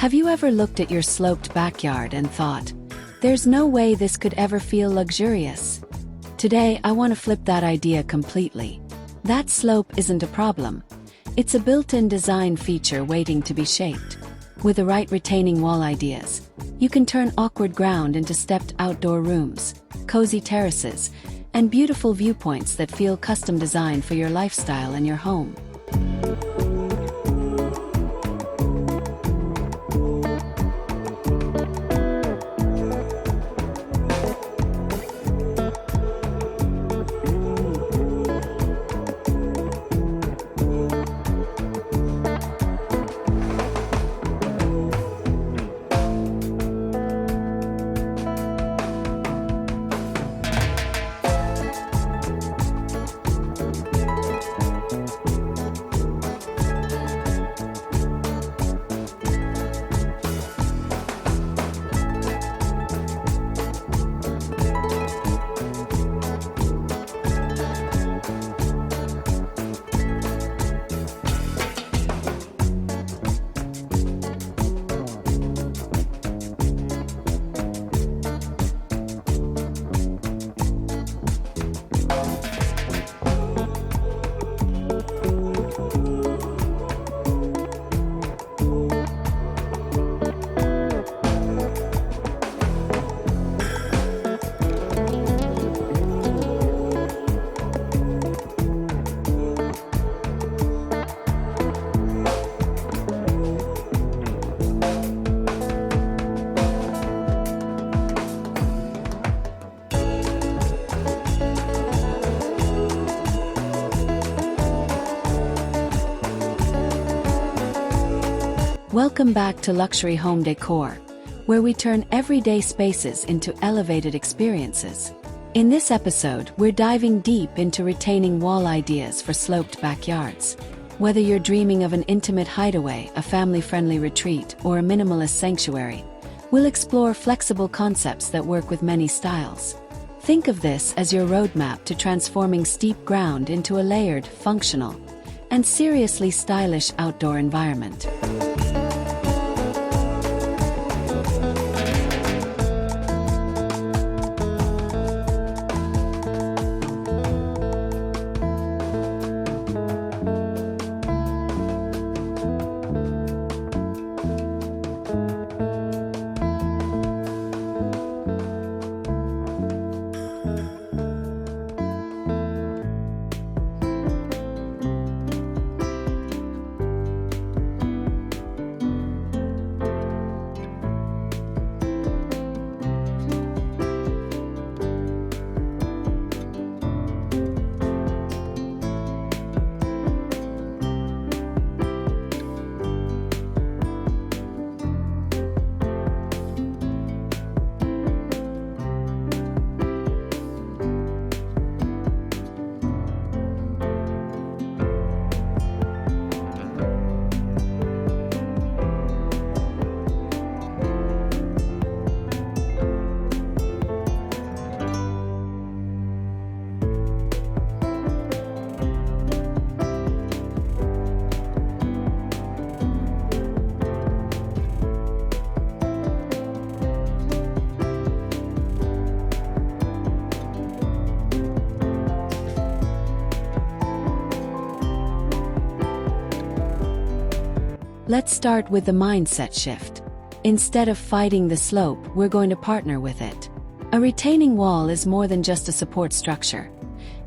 Have you ever looked at your sloped backyard and thought, there's no way this could ever feel luxurious? Today, I want to flip that idea completely. That slope isn't a problem. It's a built-in design feature waiting to be shaped. With the right retaining wall ideas, you can turn awkward ground into stepped outdoor rooms, cozy terraces, and beautiful viewpoints that feel custom designed for your lifestyle and your home. Welcome back to Luxury Home Decor, where we turn everyday spaces into elevated experiences. In this episode, we're diving deep into retaining wall ideas for sloped backyards. Whether you're dreaming of an intimate hideaway, a family-friendly retreat, or a minimalist sanctuary, we'll explore flexible concepts that work with many styles. Think of this as your roadmap to transforming steep ground into a layered, functional, and seriously stylish outdoor environment. Let's start with the mindset shift. Instead of fighting the slope, we're going to partner with it. A retaining wall is more than just a support structure.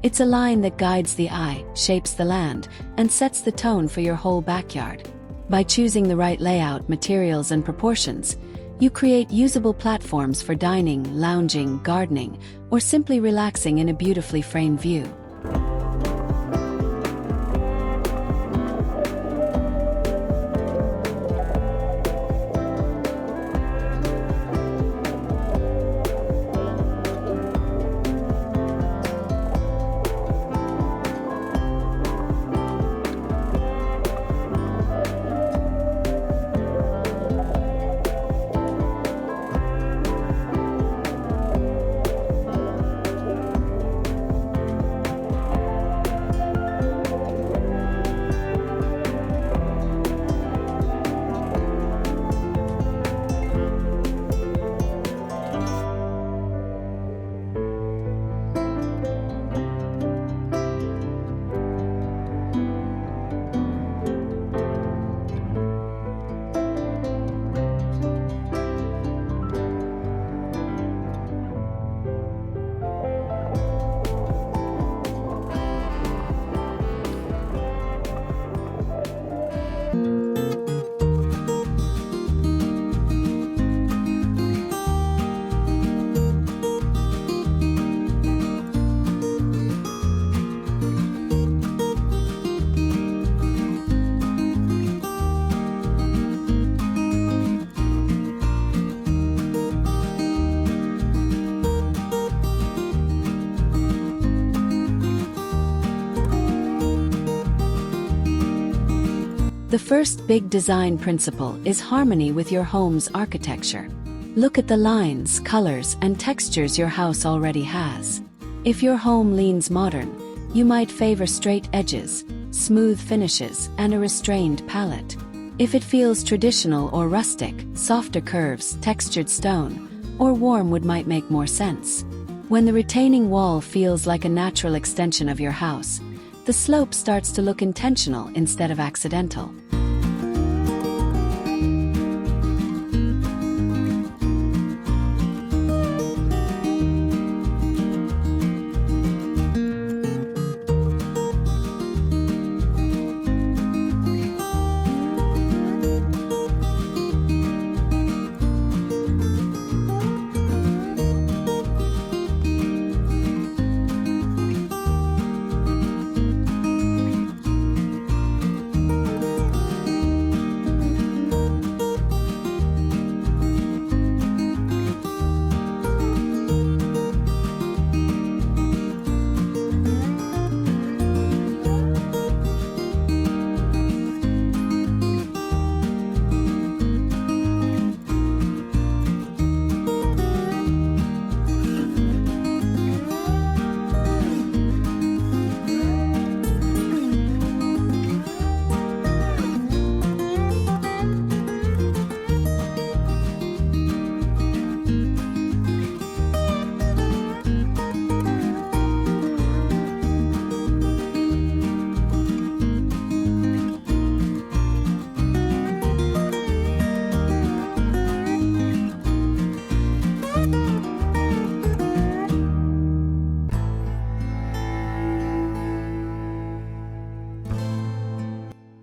It's a line that guides the eye, shapes the land, and sets the tone for your whole backyard. By choosing the right layout, materials, and proportions, you create usable platforms for dining, lounging, gardening, or simply relaxing in a beautifully framed view. The first big design principle is harmony with your home's architecture. Look at the lines, colors, and textures your house already has. If your home leans modern, you might favor straight edges, smooth finishes, and a restrained palette. If it feels traditional or rustic, softer curves, textured stone, or warm wood might make more sense. When the retaining wall feels like a natural extension of your house, the slope starts to look intentional instead of accidental.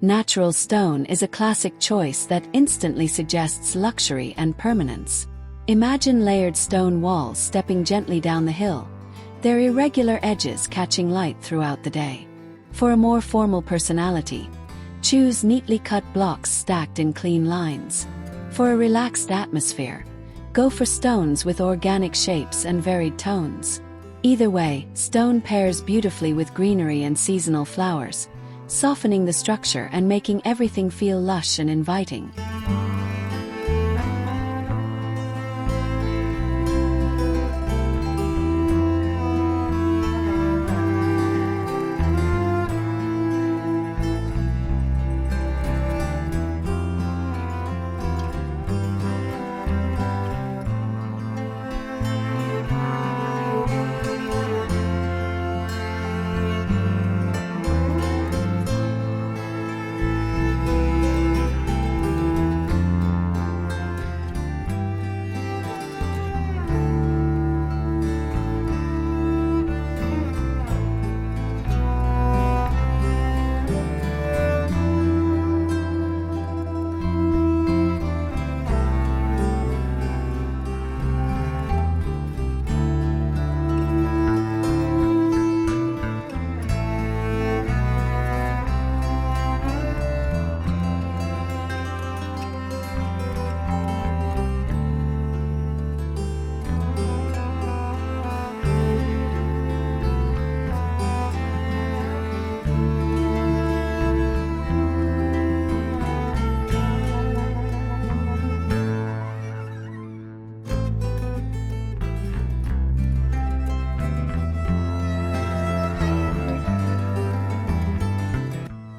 Natural stone is a classic choice that instantly suggests luxury and permanence. Imagine layered stone walls stepping gently down the hill, their irregular edges catching light throughout the day. For a more formal personality, choose neatly cut blocks stacked in clean lines. For a relaxed atmosphere, go for stones with organic shapes and varied tones. Either way, stone pairs beautifully with greenery and seasonal flowers, softening the structure and making everything feel lush and inviting.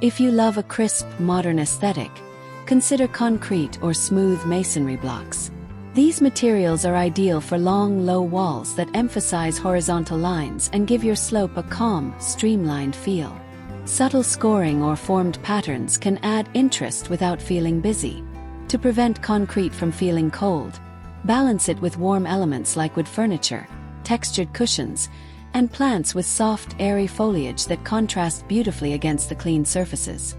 If you love a crisp, modern aesthetic, consider concrete or smooth masonry blocks. These materials are ideal for long, low walls that emphasize horizontal lines and give your slope a calm, streamlined feel. Subtle scoring or formed patterns can add interest without feeling busy. To prevent concrete from feeling cold, balance it with warm elements like wood furniture, textured cushions, and plants with soft, airy foliage that contrast beautifully against the clean surfaces.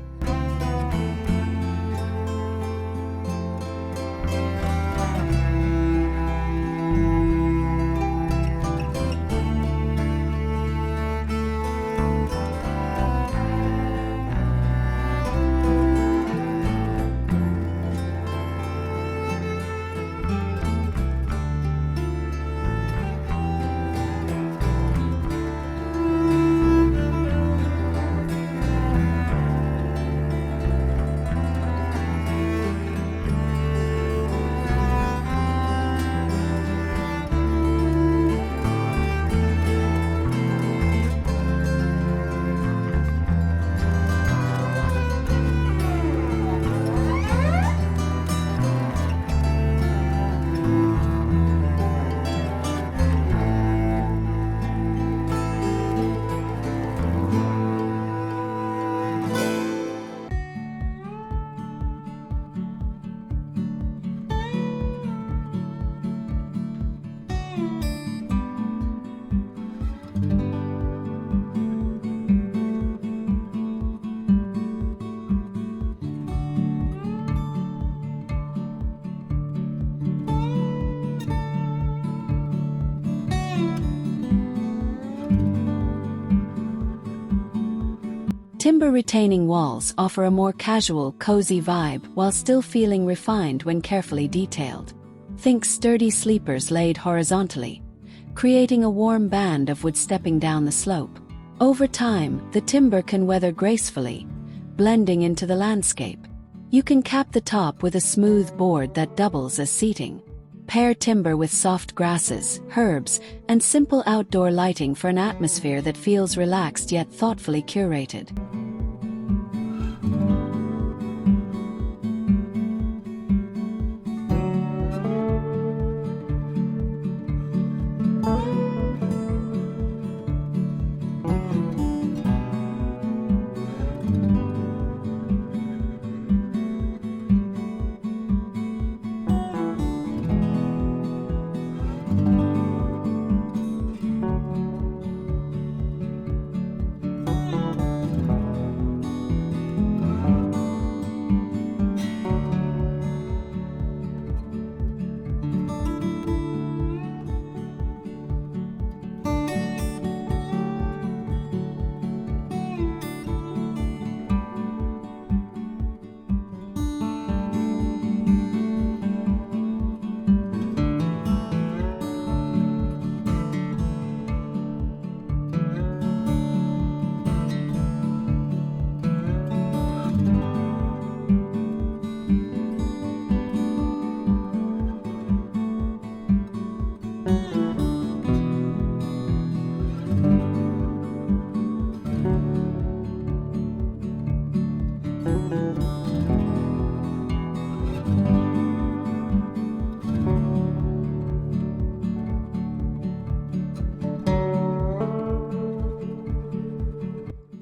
Timber retaining walls offer a more casual, cozy vibe while still feeling refined when carefully detailed. Think sturdy sleepers laid horizontally, creating a warm band of wood stepping down the slope. Over time, the timber can weather gracefully, blending into the landscape. You can cap the top with a smooth board that doubles as seating. Pair timber with soft grasses, herbs, and simple outdoor lighting for an atmosphere that feels relaxed yet thoughtfully curated.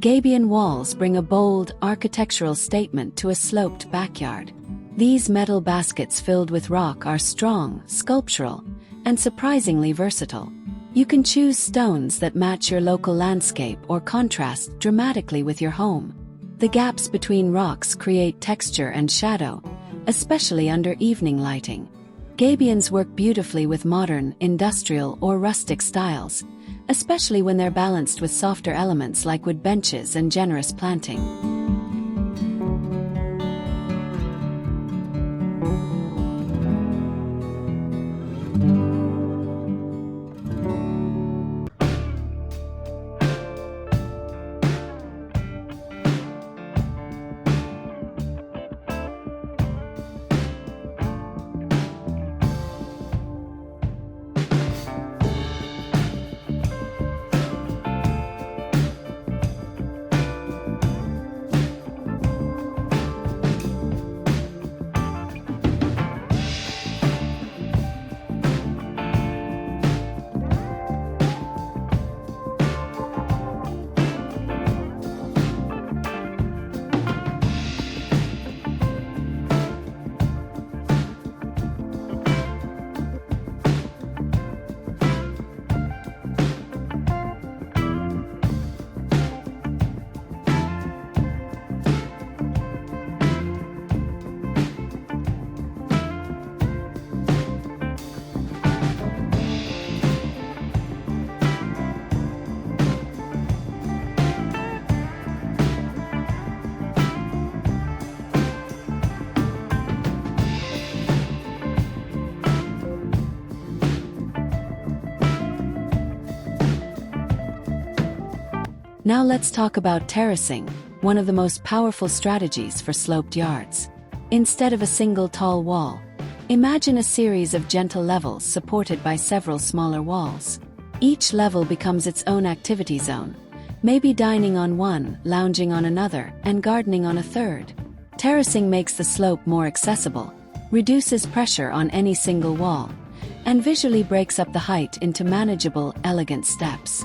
Gabion walls bring a bold, architectural statement to a sloped backyard. These metal baskets filled with rock are strong, sculptural, and surprisingly versatile. You can choose stones that match your local landscape or contrast dramatically with your home. The gaps between rocks create texture and shadow, especially under evening lighting. Gabions work beautifully with modern, industrial, or rustic styles, especially when they're balanced with softer elements like wood benches and generous planting. Now let's talk about terracing, one of the most powerful strategies for sloped yards. Instead of a single tall wall, imagine a series of gentle levels supported by several smaller walls. Each level becomes its own activity zone, maybe dining on one, lounging on another, and gardening on a third. Terracing makes the slope more accessible, reduces pressure on any single wall, and visually breaks up the height into manageable, elegant steps.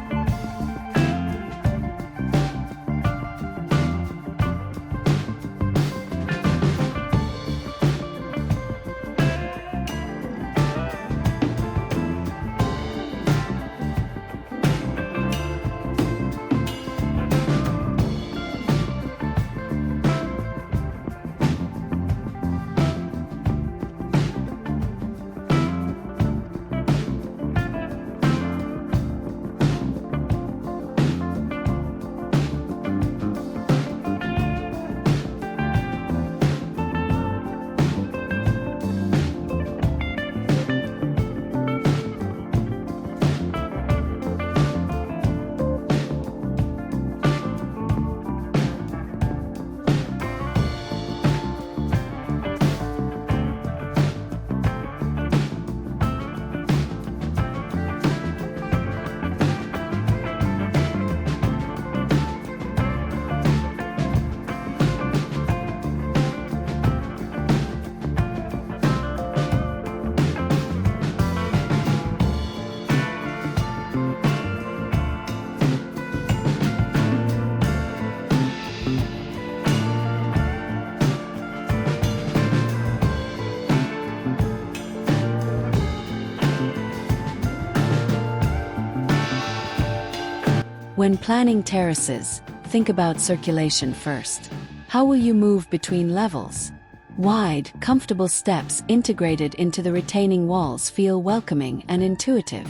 When planning terraces, think about circulation first. How will you move between levels? Wide, comfortable steps integrated into the retaining walls feel welcoming and intuitive.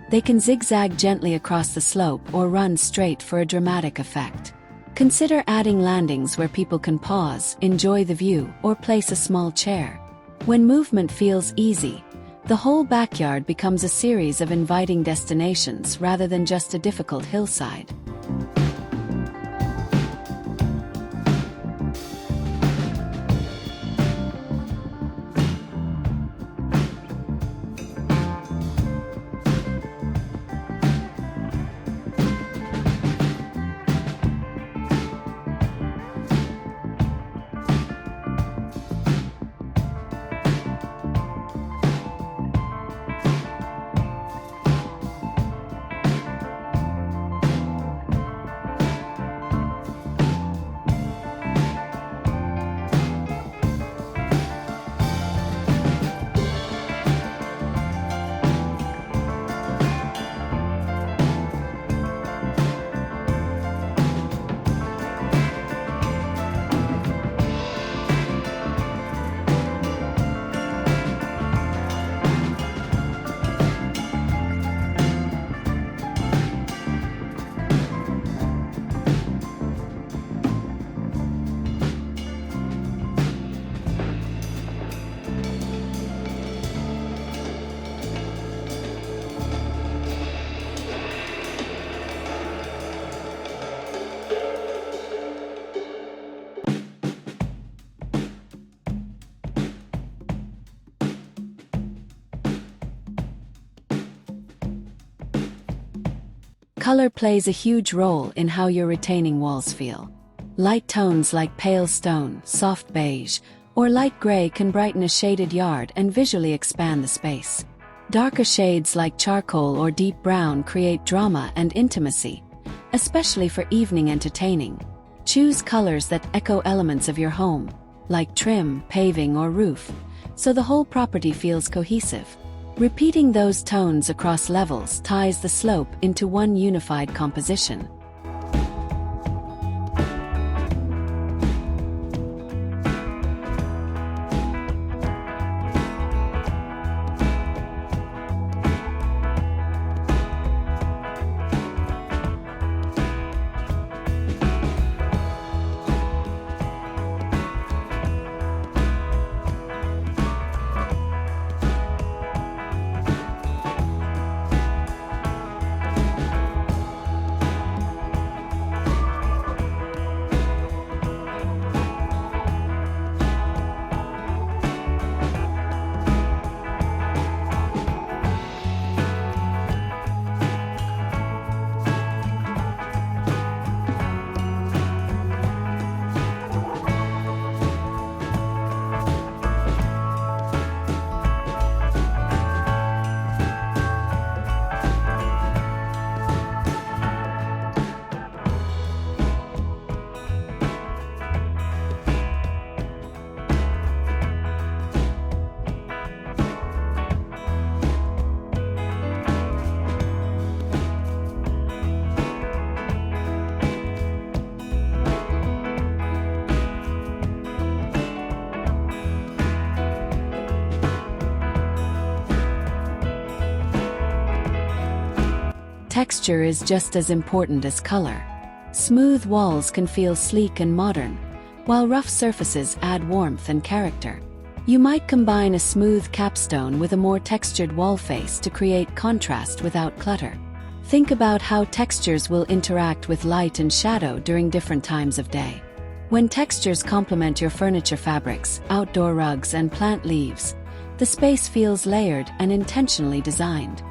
They can zigzag gently across the slope or run straight for a dramatic effect. Consider adding landings where people can pause, enjoy the view, or place a small chair. When movement feels easy, the whole backyard becomes a series of inviting destinations rather than just a difficult hillside. Color plays a huge role in how your retaining walls feel. Light tones like pale stone, soft beige, or light gray can brighten a shaded yard and visually expand the space. Darker shades like charcoal or deep brown create drama and intimacy, especially for evening entertaining. Choose colors that echo elements of your home, like trim, paving, or roof, so the whole property feels cohesive. Repeating those tones across levels ties the slope into one unified composition. Texture is just as important as color. Smooth walls can feel sleek and modern, while rough surfaces add warmth and character. You might combine a smooth capstone with a more textured wall face to create contrast without clutter. Think about how textures will interact with light and shadow during different times of day. When textures complement your furniture fabrics, outdoor rugs, and plant leaves, the space feels layered and intentionally designed.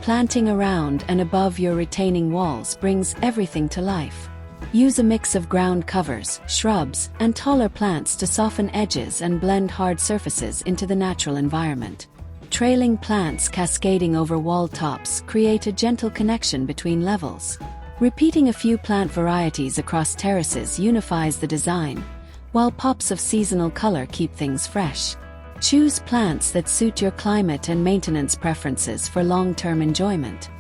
Planting around and above your retaining walls brings everything to life. Use a mix of ground covers, shrubs, and taller plants to soften edges and blend hard surfaces into the natural environment. Trailing plants cascading over wall tops create a gentle connection between levels. Repeating a few plant varieties across terraces unifies the design, while pops of seasonal color keep things fresh. Choose plants that suit your climate and maintenance preferences for long-term enjoyment.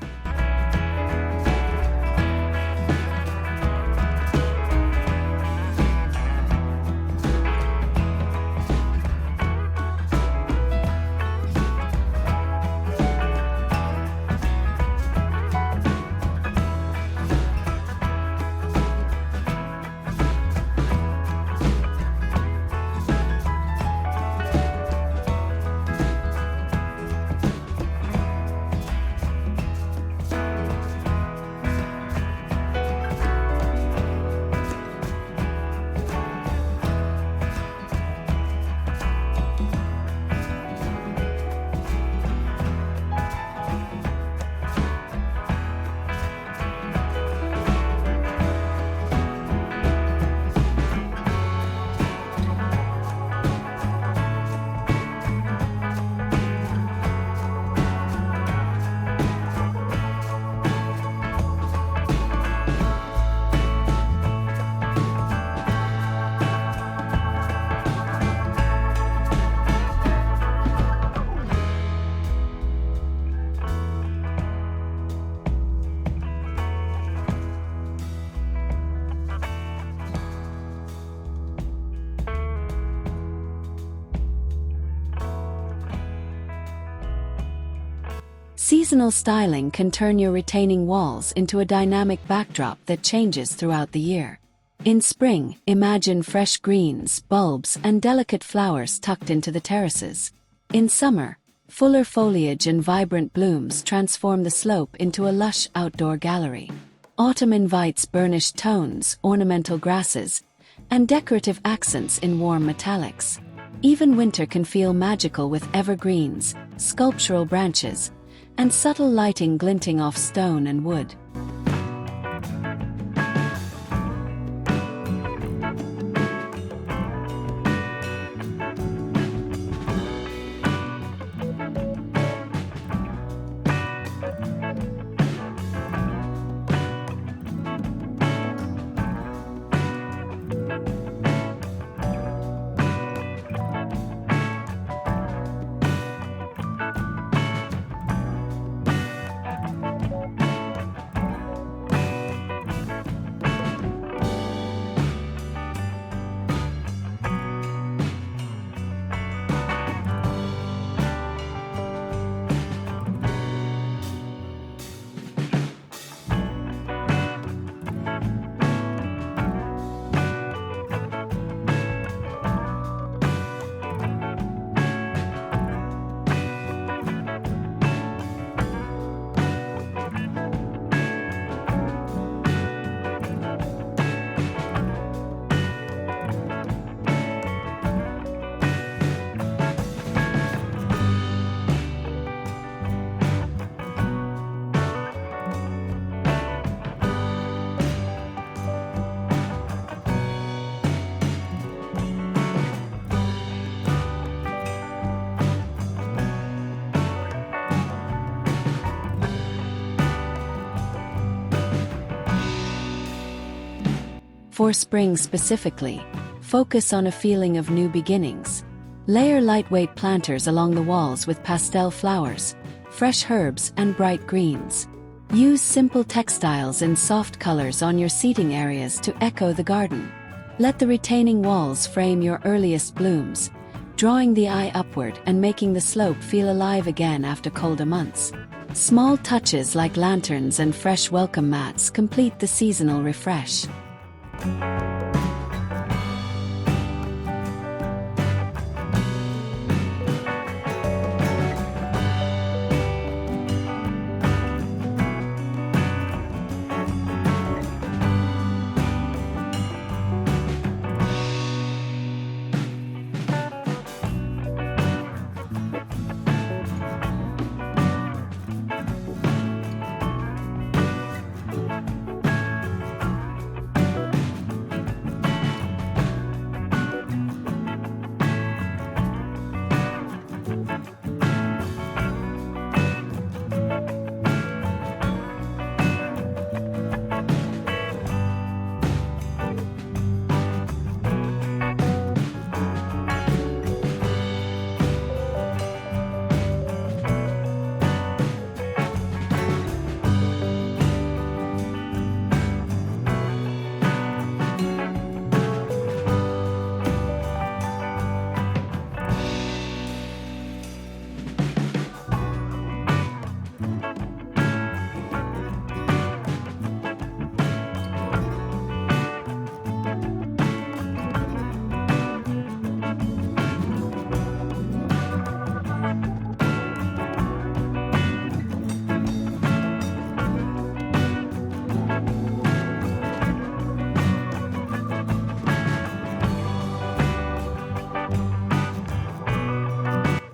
Seasonal styling can turn your retaining walls into a dynamic backdrop that changes throughout the year. In spring, imagine fresh greens, bulbs, and delicate flowers tucked into the terraces. In summer, fuller foliage and vibrant blooms transform the slope into a lush outdoor gallery. Autumn invites burnished tones, ornamental grasses, and decorative accents in warm metallics. Even winter can feel magical with evergreens, sculptural branches, and subtle lighting glinting off stone and wood. For spring specifically, focus on a feeling of new beginnings. Layer lightweight planters along the walls with pastel flowers, fresh herbs, and bright greens. Use simple textiles and soft colors on your seating areas to echo the garden. Let the retaining walls frame your earliest blooms, drawing the eye upward and making the slope feel alive again after colder months. Small touches like lanterns and fresh welcome mats complete the seasonal refresh.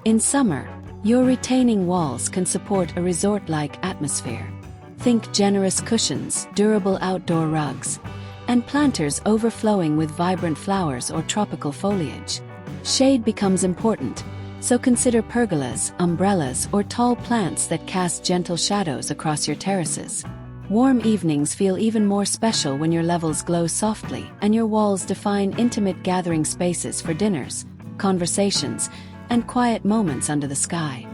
In summer, your retaining walls can support a resort-like atmosphere. Think generous cushions, durable outdoor rugs, and planters overflowing with vibrant flowers or tropical foliage. Shade becomes important, so consider pergolas, umbrellas, or tall plants that cast gentle shadows across your terraces. Warm evenings feel even more special when your levels glow softly and your walls define intimate gathering spaces for dinners, conversations, and quiet moments under the sky.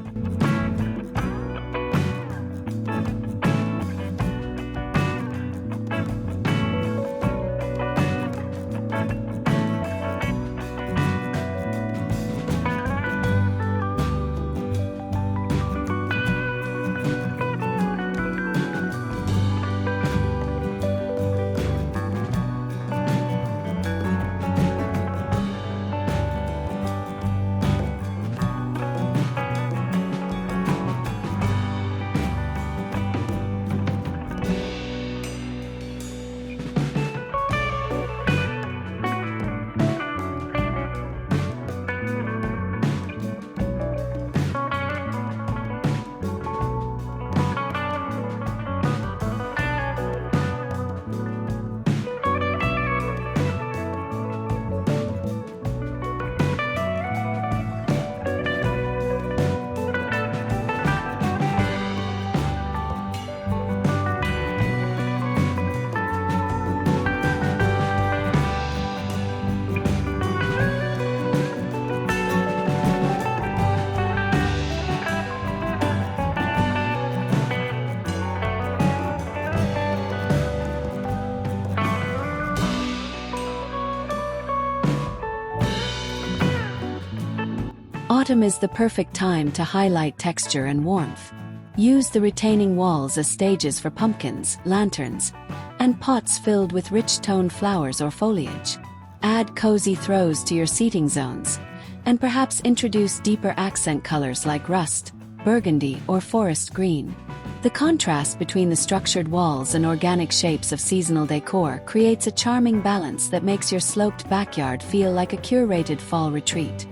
Autumn is the perfect time to highlight texture and warmth. Use the retaining walls as stages for pumpkins, lanterns, and pots filled with rich-toned flowers or foliage. Add cozy throws to your seating zones, and perhaps introduce deeper accent colors like rust, burgundy, or forest green. The contrast between the structured walls and organic shapes of seasonal decor creates a charming balance that makes your sloped backyard feel like a curated fall retreat.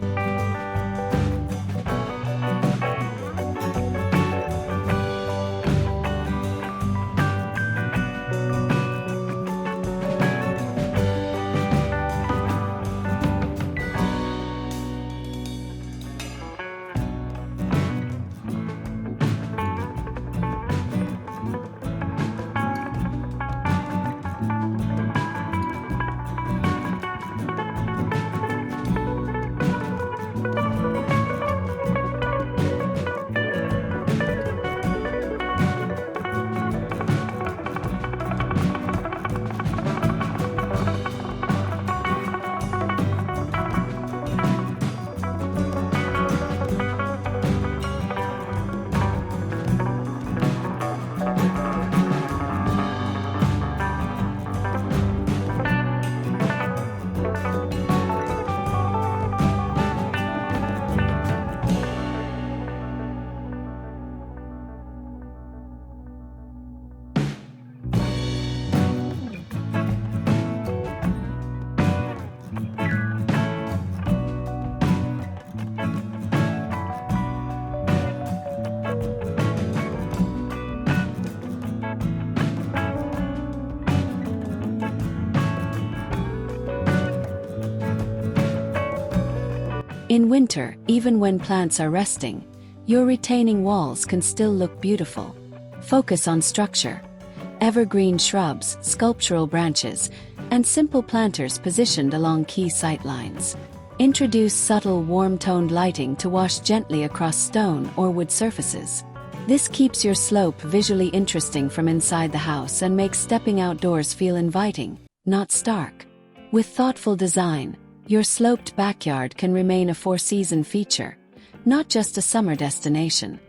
In winter, even when plants are resting, your retaining walls can still look beautiful. Focus on structure. Evergreen shrubs, sculptural branches, and simple planters positioned along key sight lines. Introduce subtle warm-toned lighting to wash gently across stone or wood surfaces. This keeps your slope visually interesting from inside the house and makes stepping outdoors feel inviting, not stark. With thoughtful design, your sloped backyard can remain a four-season feature, not just a summer destination.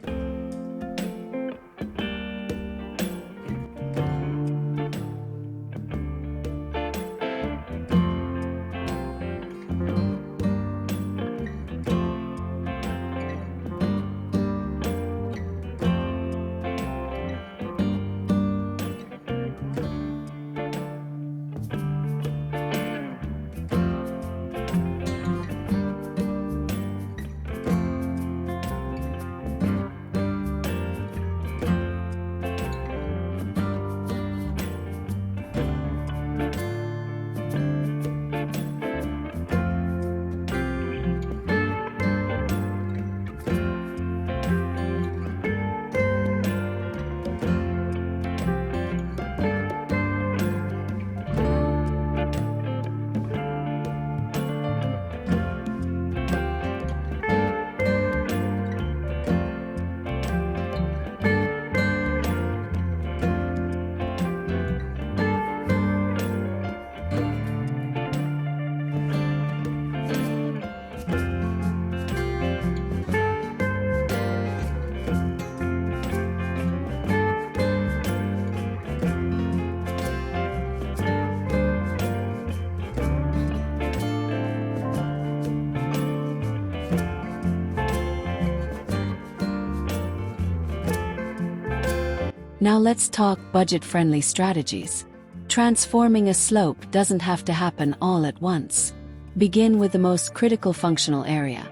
Now let's talk budget-friendly strategies. Transforming a slope doesn't have to happen all at once. Begin with the most critical functional area,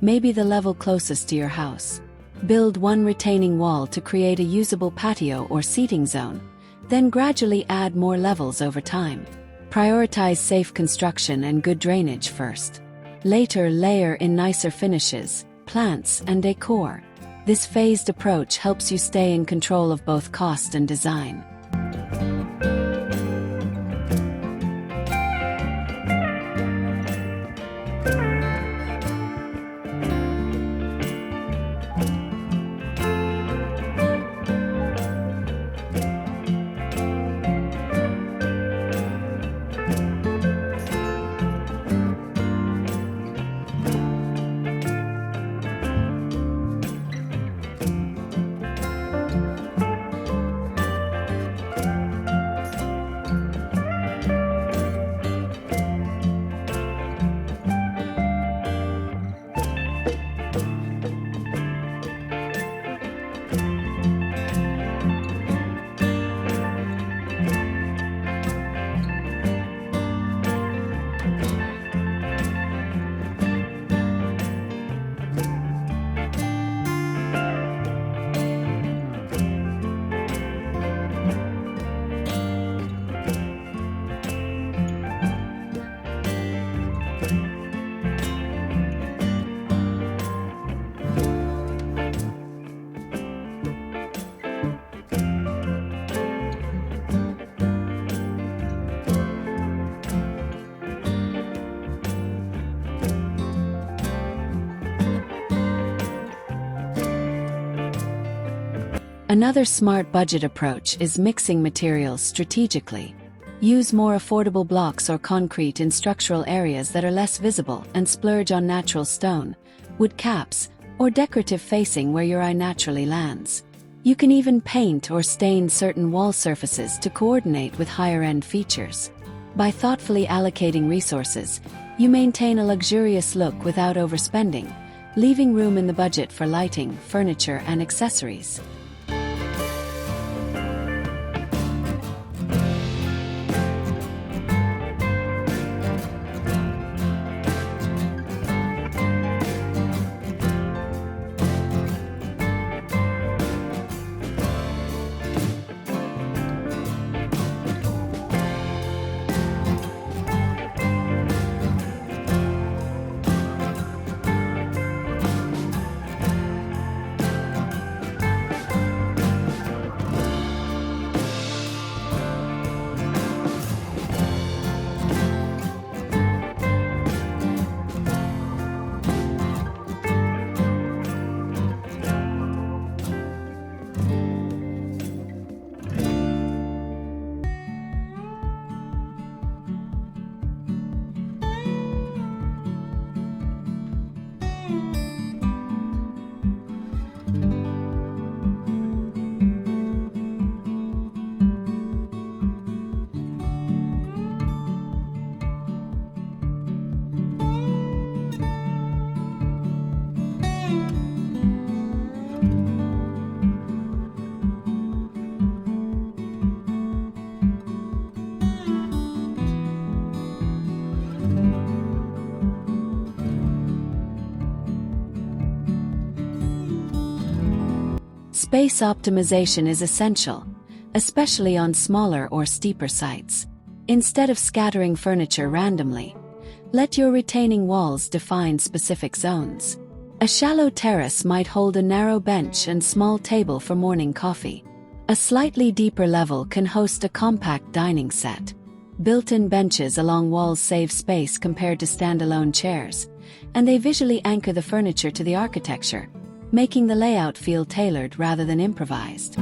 maybe the level closest to your house. Build one retaining wall to create a usable patio or seating zone, then gradually add more levels over time. Prioritize safe construction and good drainage first. Later, layer in nicer finishes, plants, and decor. This phased approach helps you stay in control of both cost and design. Another smart budget approach is mixing materials strategically. Use more affordable blocks or concrete in structural areas that are less visible and splurge on natural stone, wood caps, or decorative facing where your eye naturally lands. You can even paint or stain certain wall surfaces to coordinate with higher-end features. By thoughtfully allocating resources, you maintain a luxurious look without overspending, leaving room in the budget for lighting, furniture, and accessories. Space optimization is essential, especially on smaller or steeper sites. Instead of scattering furniture randomly, let your retaining walls define specific zones. A shallow terrace might hold a narrow bench and small table for morning coffee. A slightly deeper level can host a compact dining set. Built-in benches along walls save space compared to standalone chairs, and they visually anchor the furniture to the architecture, making the layout feel tailored rather than improvised.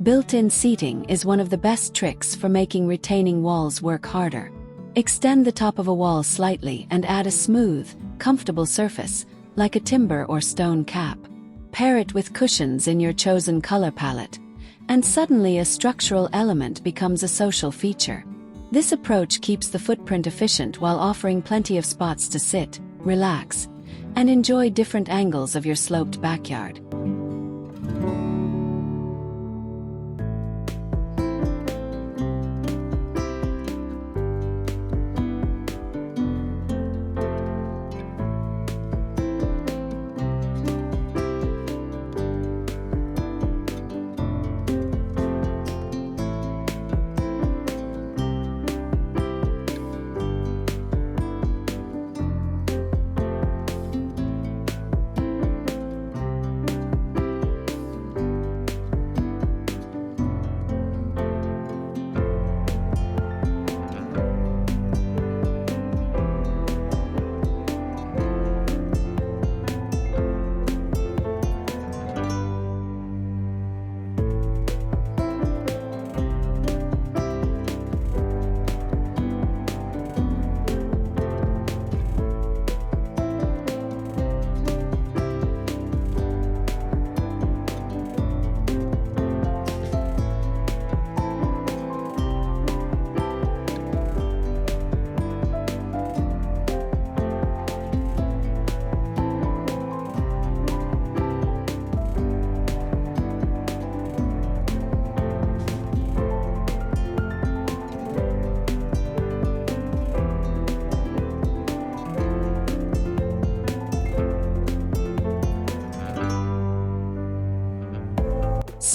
Built-in seating is one of the best tricks for making retaining walls work harder. Extend the top of a wall slightly and add a smooth, comfortable surface, like a timber or stone cap. Pair it with cushions in your chosen color palette, and suddenly a structural element becomes a social feature. This approach keeps the footprint efficient while offering plenty of spots to sit, relax, and enjoy different angles of your sloped backyard.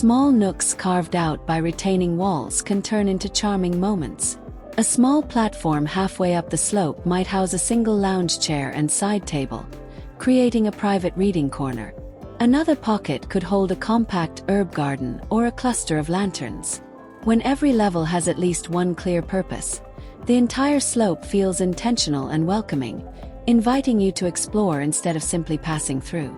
Small nooks carved out by retaining walls can turn into charming moments. A small platform halfway up the slope might house a single lounge chair and side table, creating a private reading corner. Another pocket could hold a compact herb garden or a cluster of lanterns. When every level has at least one clear purpose, the entire slope feels intentional and welcoming, inviting you to explore instead of simply passing through.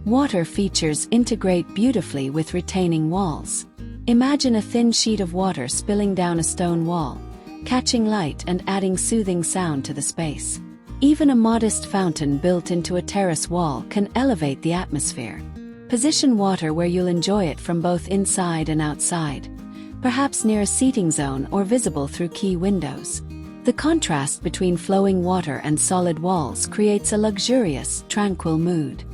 Water features integrate beautifully with retaining walls. Imagine a thin sheet of water spilling down a stone wall, catching light and adding soothing sound to the space. Even a modest fountain built into a terrace wall can elevate the atmosphere. Position water where you'll enjoy it from both inside and outside, perhaps near a seating zone or visible through key windows. The contrast between flowing water and solid walls creates a luxurious, tranquil mood.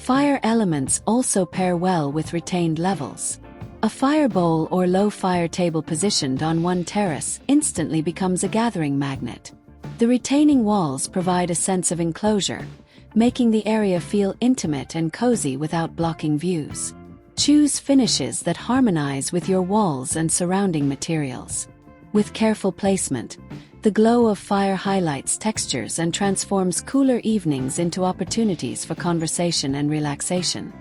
Fire elements also pair well with retained levels. A fire bowl or low fire table positioned on one terrace instantly becomes a gathering magnet. The retaining walls provide a sense of enclosure, making the area feel intimate and cozy without blocking views. Choose finishes that harmonize with your walls and surrounding materials. With careful placement, the glow of fire highlights textures and transforms cooler evenings into opportunities for conversation and relaxation.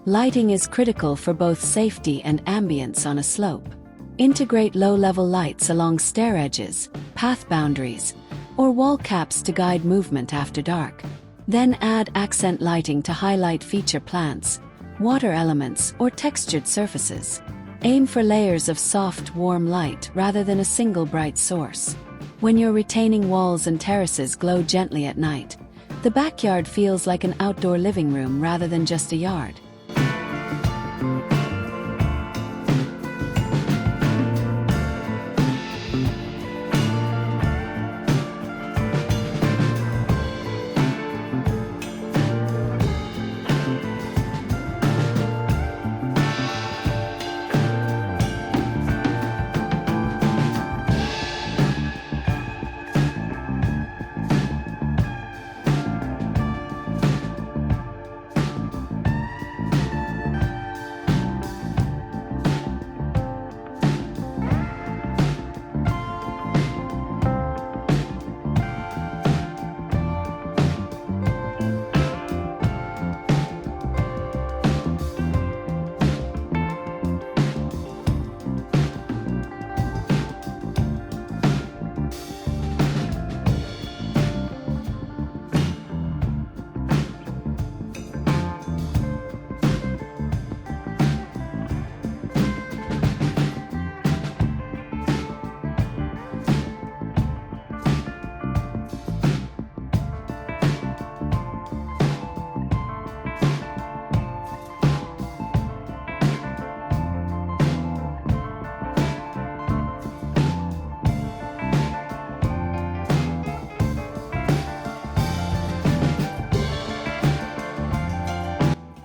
Lighting is critical for both safety and ambience on a slope. Integrate low-level lights along stair edges, path boundaries, or wall caps to guide movement after dark. Then add accent lighting to highlight feature plants, water elements, or textured surfaces. Aim for layers of soft, warm light rather than a single bright source. When your retaining walls and terraces glow gently at night, the backyard feels like an outdoor living room rather than just a yard.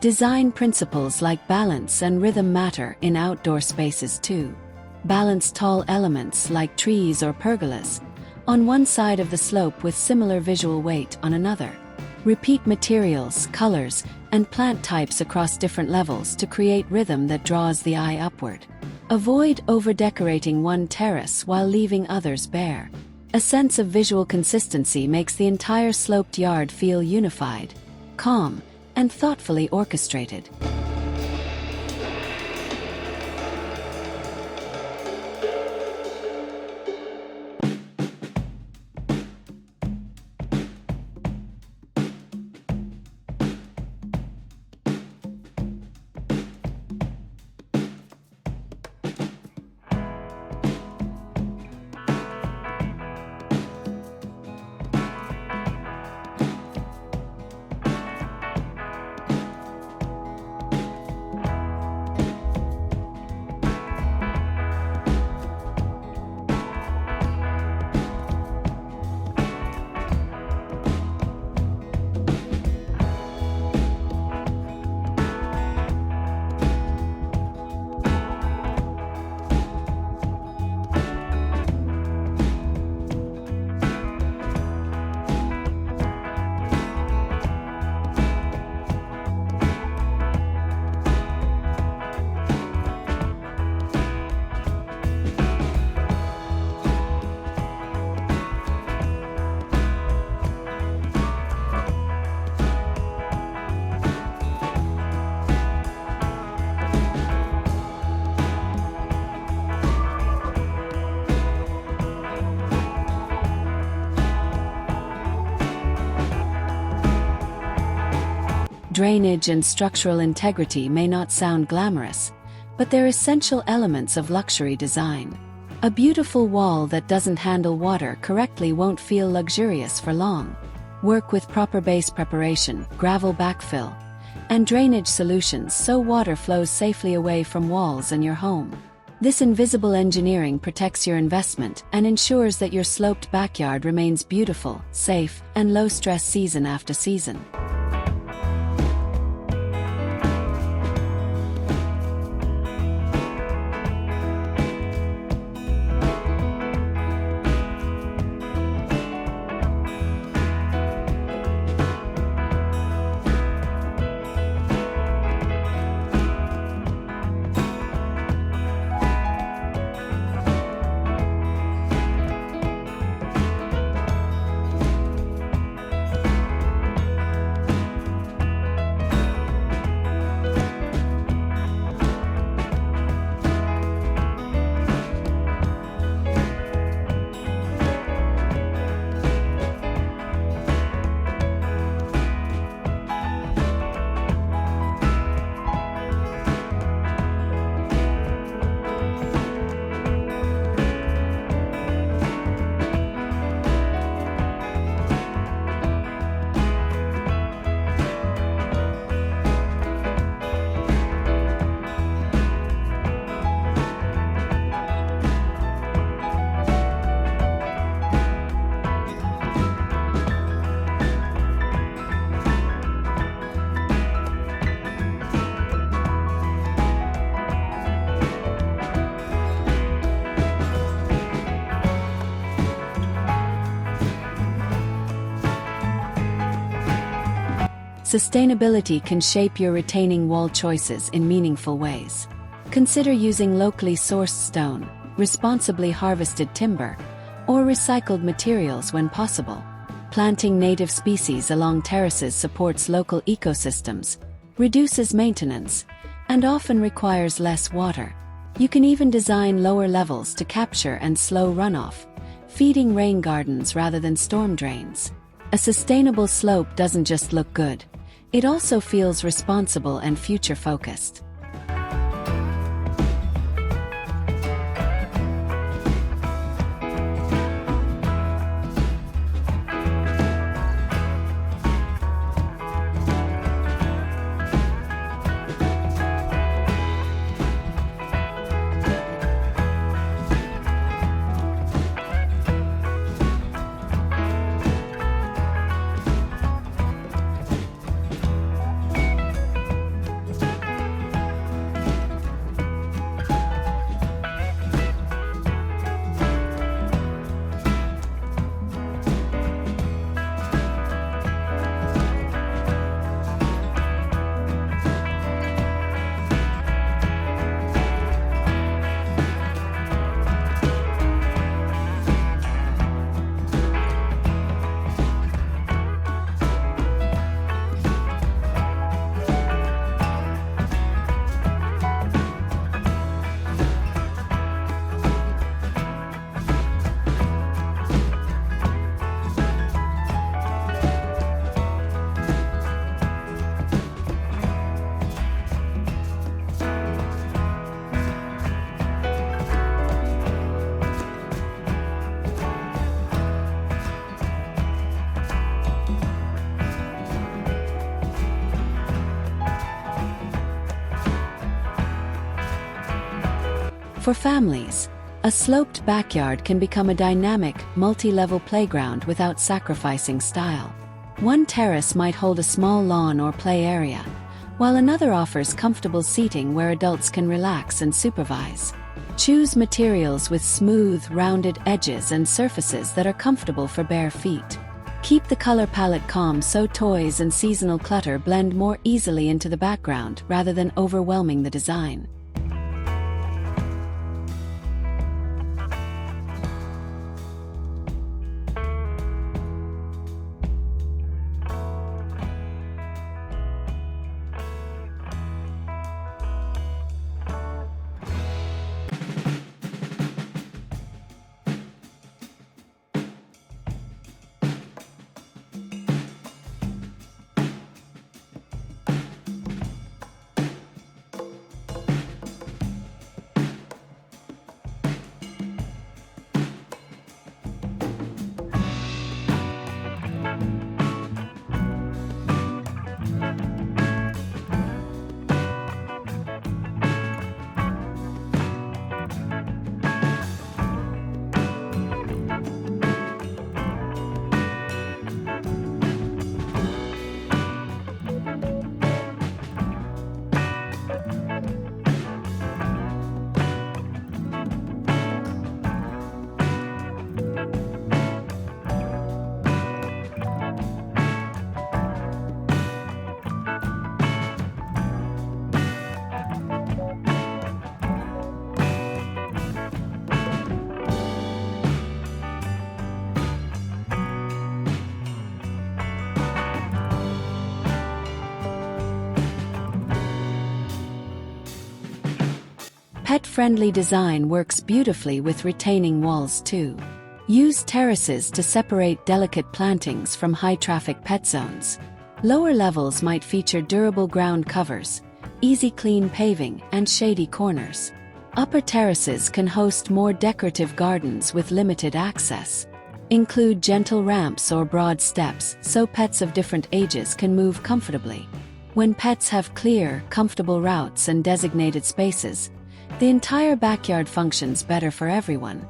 Design principles like balance and rhythm matter in outdoor spaces too. Balance tall elements like trees or pergolas on one side of the slope with similar visual weight on another. Repeat materials, colors, and plant types across different levels to create rhythm that draws the eye upward. Avoid over-decorating one terrace while leaving others bare. A sense of visual consistency makes the entire sloped yard feel unified, calm, and thoughtfully orchestrated. Drainage and structural integrity may not sound glamorous, but they're essential elements of luxury design. A beautiful wall that doesn't handle water correctly won't feel luxurious for long. Work with proper base preparation, gravel backfill, and drainage solutions so water flows safely away from walls and your home. This invisible engineering protects your investment and ensures that your sloped backyard remains beautiful, safe, and low-stress season after season. Sustainability can shape your retaining wall choices in meaningful ways. Consider using locally sourced stone, responsibly harvested timber, or recycled materials when possible. Planting native species along terraces supports local ecosystems, reduces maintenance, and often requires less water. You can even design lower levels to capture and slow runoff, feeding rain gardens rather than storm drains. A sustainable slope doesn't just look good. It also feels responsible and future-focused. For families, a sloped backyard can become a dynamic, multi-level playground without sacrificing style. One terrace might hold a small lawn or play area, while another offers comfortable seating where adults can relax and supervise. Choose materials with smooth, rounded edges and surfaces that are comfortable for bare feet. Keep the color palette calm so toys and seasonal clutter blend more easily into the background rather than overwhelming the design. pet-friendly design works beautifully with retaining walls too. Use terraces to separate delicate plantings from high-traffic pet zones. Lower levels might feature durable ground covers, easy clean paving, and shady corners. Upper terraces can host more decorative gardens with limited access. Include gentle ramps or broad steps so pets of different ages can move comfortably. When pets have clear, comfortable routes and designated spaces, the entire backyard functions better for everyone.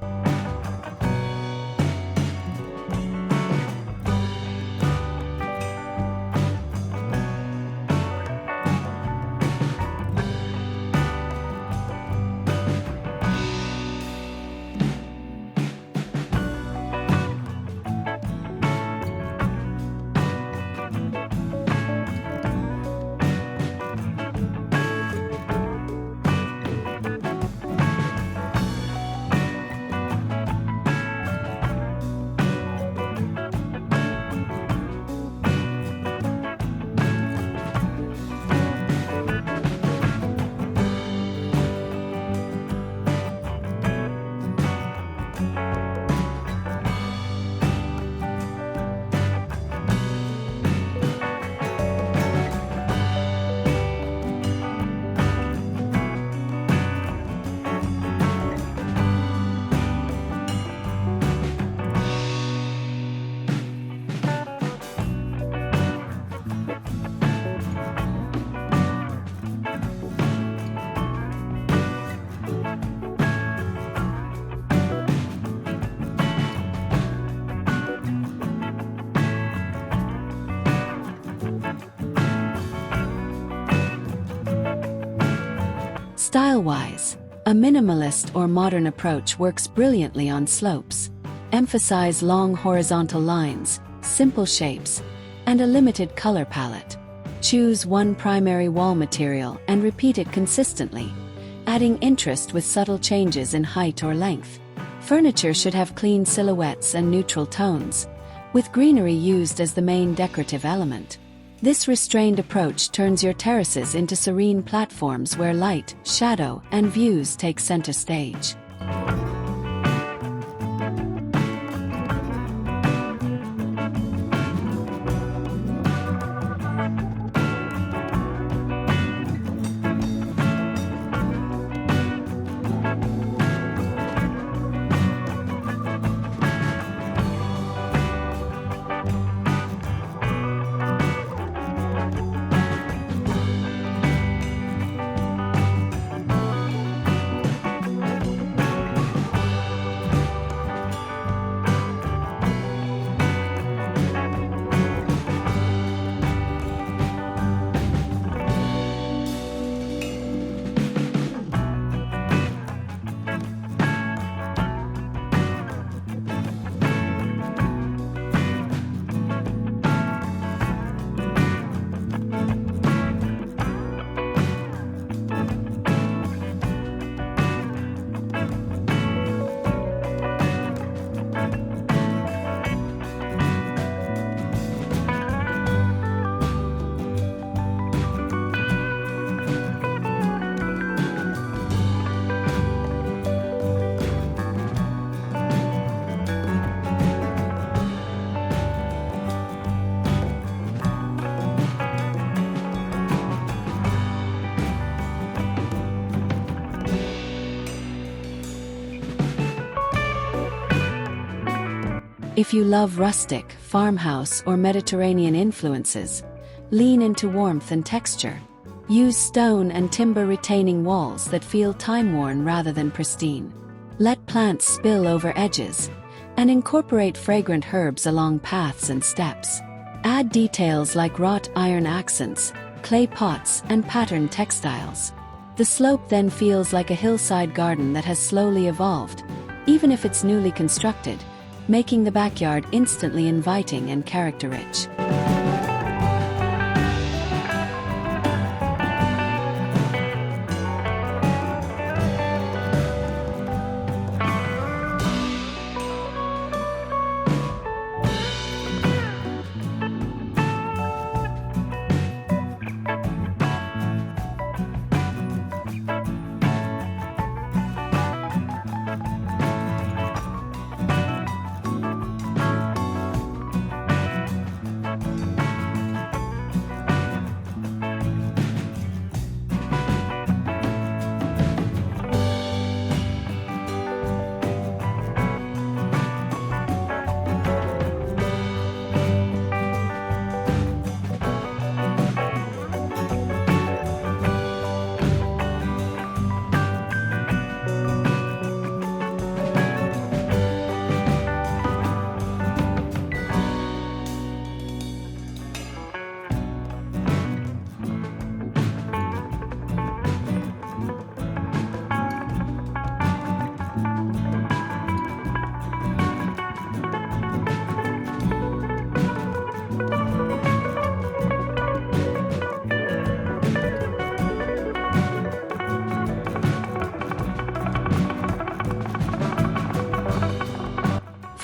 Style-wise, a minimalist or modern approach works brilliantly on slopes. Emphasize long horizontal lines, simple shapes, and a limited color palette. Choose one primary wall material and repeat it consistently, adding interest with subtle changes in height or length. Furniture should have clean silhouettes and neutral tones, with greenery used as the main decorative element. This restrained approach turns your terraces into serene platforms where light, shadow, and views take center stage. If you love rustic, farmhouse, or Mediterranean influences, lean into warmth and texture. Use stone and timber retaining walls that feel time-worn rather than pristine. Let plants spill over edges, and incorporate fragrant herbs along paths and steps. Add details like wrought iron accents, clay pots, and patterned textiles. The slope then feels like a hillside garden that has slowly evolved, even if it's newly constructed, making the backyard instantly inviting and character-rich.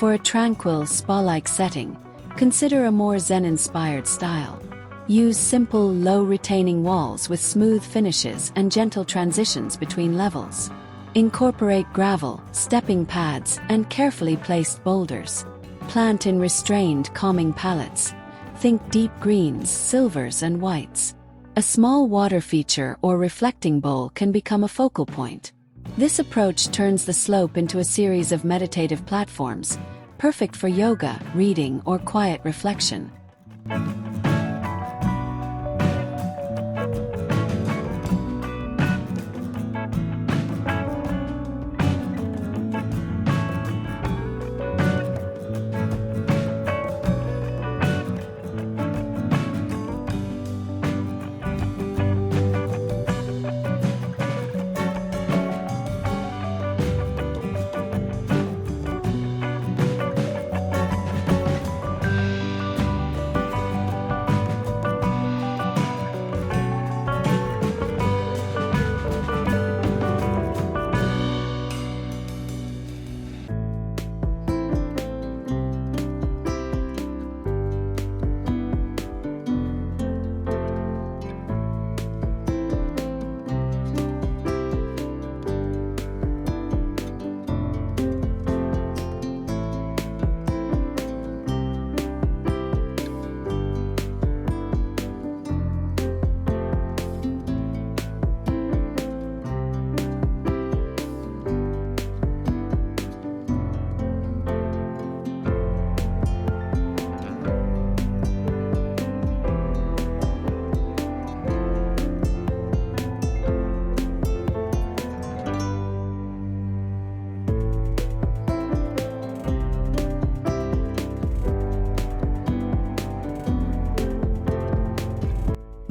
For a tranquil, spa-like setting, consider a more Zen-inspired style. Use simple, low-retaining walls with smooth finishes and gentle transitions between levels. Incorporate gravel, stepping pads, and carefully placed boulders. Plant in restrained, calming palettes. Think deep greens, silvers, and whites. A small water feature or reflecting bowl can become a focal point. This approach turns the slope into a series of meditative platforms, perfect for yoga, reading, or quiet reflection.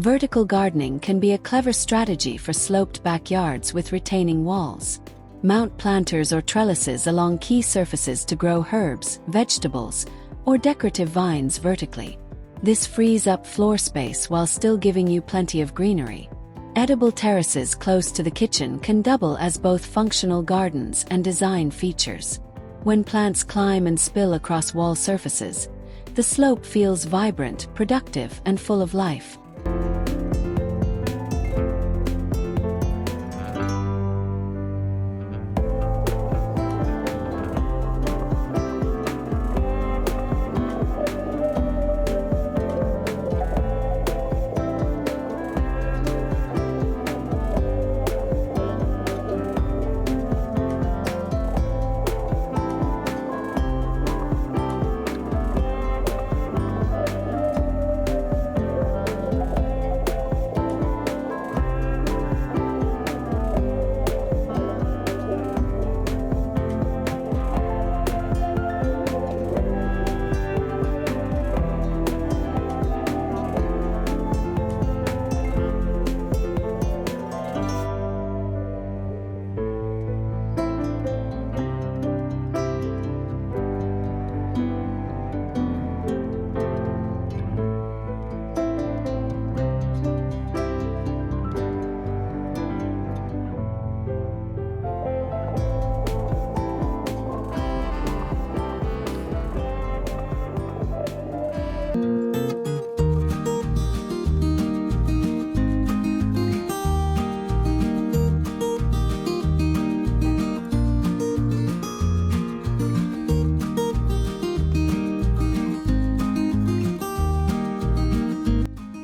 Vertical gardening can be a clever strategy for sloped backyards with retaining walls. Mount planters or trellises along key surfaces to grow herbs, vegetables, or decorative vines vertically. This frees up floor space while still giving you plenty of greenery. Edible terraces close to the kitchen can double as both functional gardens and design features. When plants climb and spill across wall surfaces, the slope feels vibrant, productive, and full of life.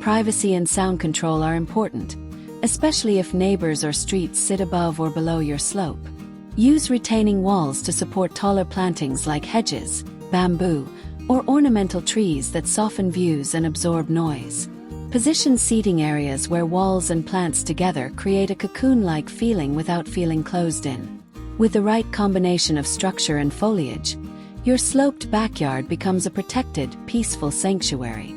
Privacy and sound control are important, especially if neighbors or streets sit above or below your slope. Use retaining walls to support taller plantings like hedges, bamboo, or ornamental trees that soften views and absorb noise. Position seating areas where walls and plants together create a cocoon-like feeling without feeling closed in. With the right combination of structure and foliage, your sloped backyard becomes a protected, peaceful sanctuary.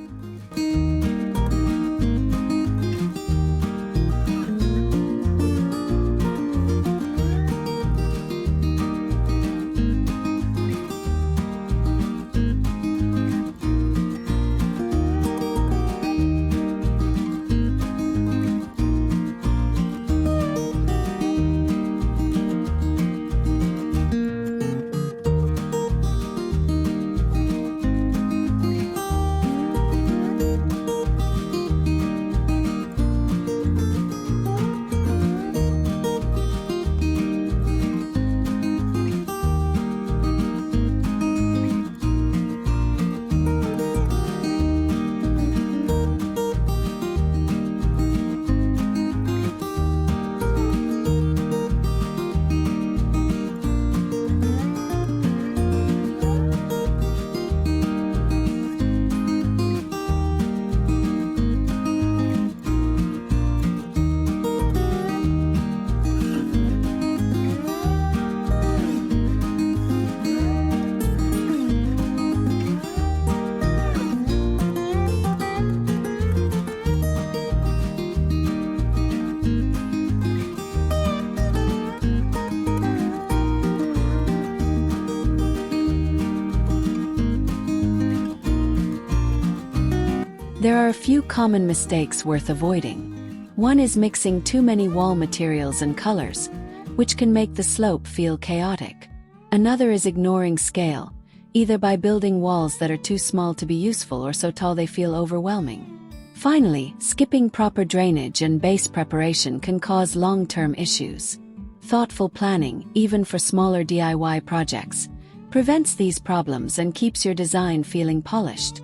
There are a few common mistakes worth avoiding. One is mixing too many wall materials and colors, which can make the slope feel chaotic. Another is ignoring scale, either by building walls that are too small to be useful or so tall they feel overwhelming. Finally, skipping proper drainage and base preparation can cause long-term issues. Thoughtful planning, even for smaller DIY projects, prevents these problems and keeps your design feeling polished.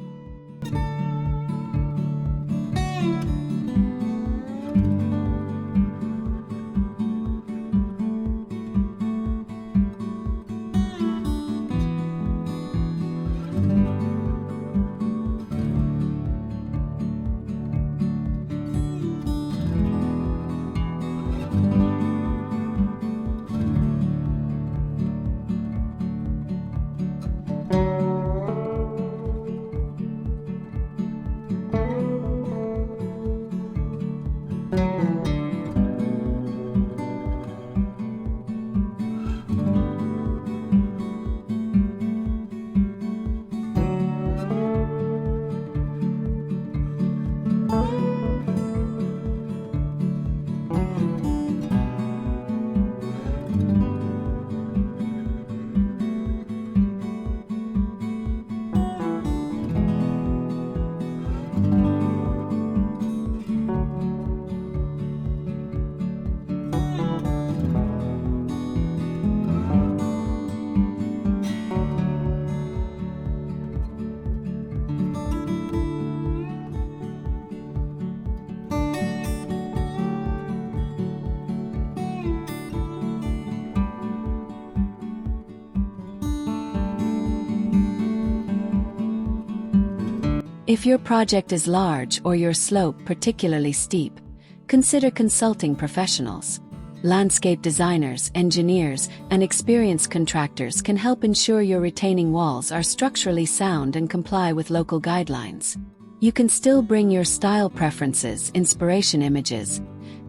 If your project is large or your slope particularly steep, consider consulting professionals. Landscape designers, engineers, and experienced contractors can help ensure your retaining walls are structurally sound and comply with local guidelines. You can still bring your style preferences, inspiration images,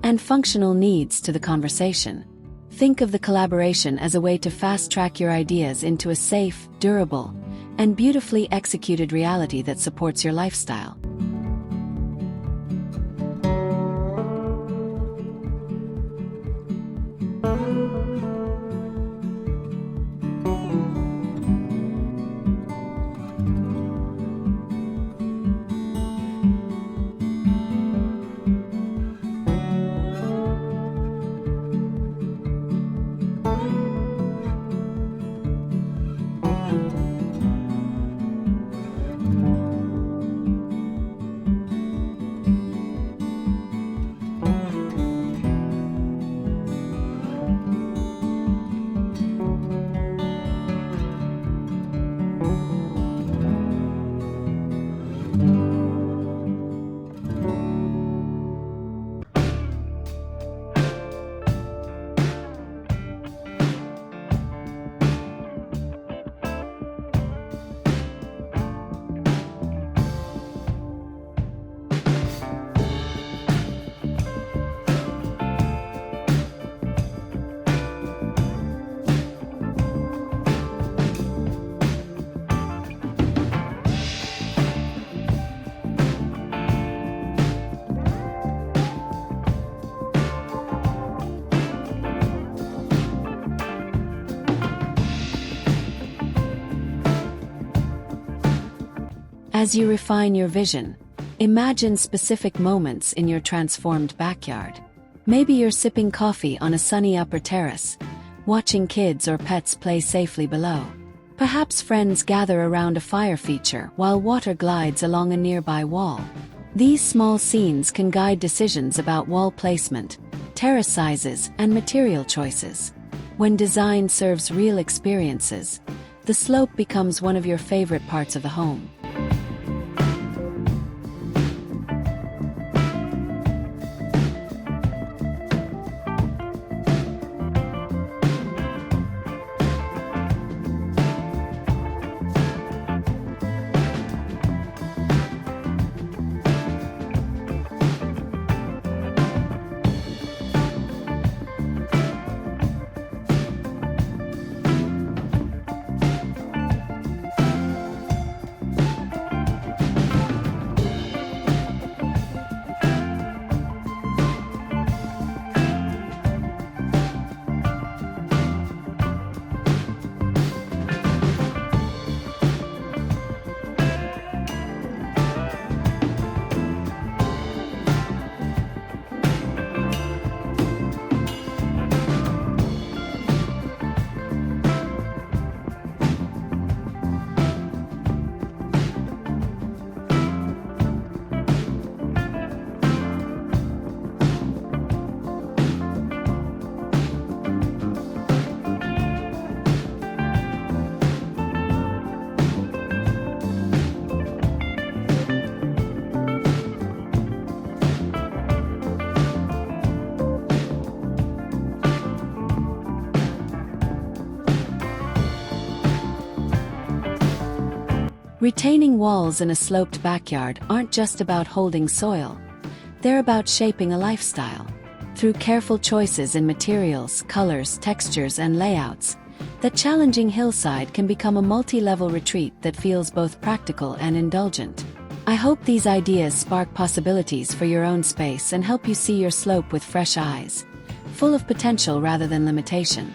and functional needs to the conversation. Think of the collaboration as a way to fast-track your ideas into a safe, durable, and beautifully executed reality that supports your lifestyle. As you refine your vision, imagine specific moments in your transformed backyard. Maybe you're sipping coffee on a sunny upper terrace, watching kids or pets play safely below. Perhaps friends gather around a fire feature while water glides along a nearby wall. These small scenes can guide decisions about wall placement, terrace sizes, and material choices. When design serves real experiences, the slope becomes one of your favorite parts of the home. Retaining walls in a sloped backyard aren't just about holding soil. They're about shaping a lifestyle. Through careful choices in materials, colors, textures, and layouts, that challenging hillside can become a multi-level retreat that feels both practical and indulgent. I hope these ideas spark possibilities for your own space and help you see your slope with fresh eyes, full of potential rather than limitation.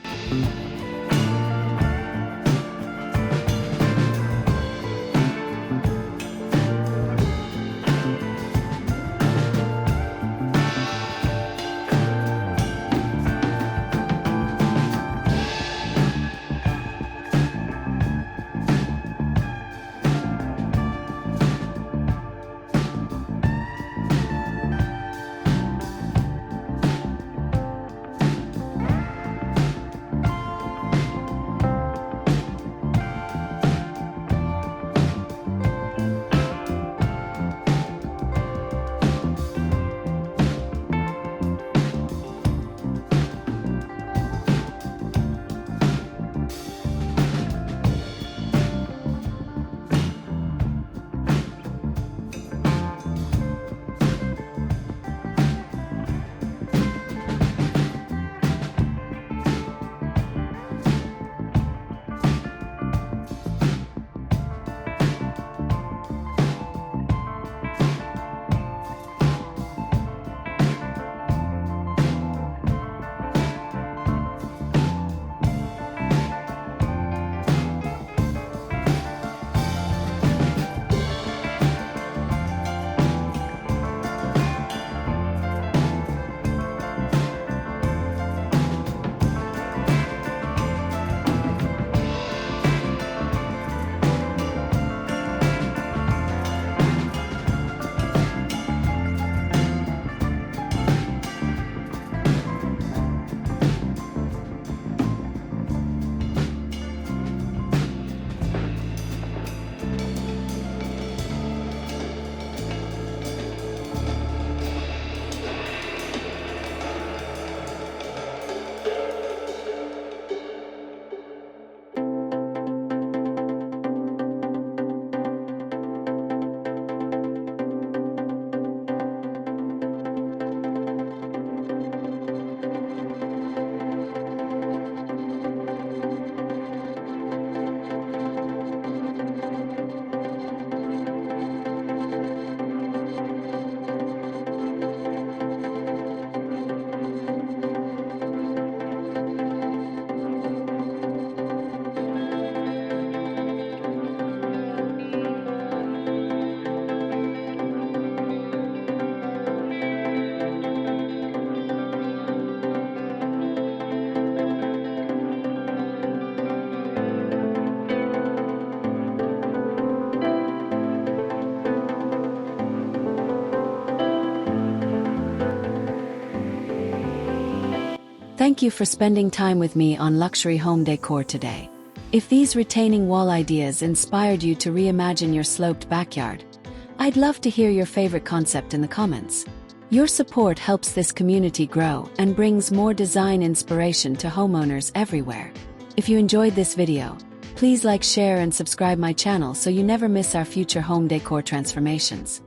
Thank you for spending time with me on luxury home decor today. If these retaining wall ideas inspired you to reimagine your sloped backyard, I'd love to hear your favorite concept in the comments. Your support helps this community grow and brings more design inspiration to homeowners everywhere. If you enjoyed this video, please like, share, and subscribe my channel so you never miss our future home decor transformations.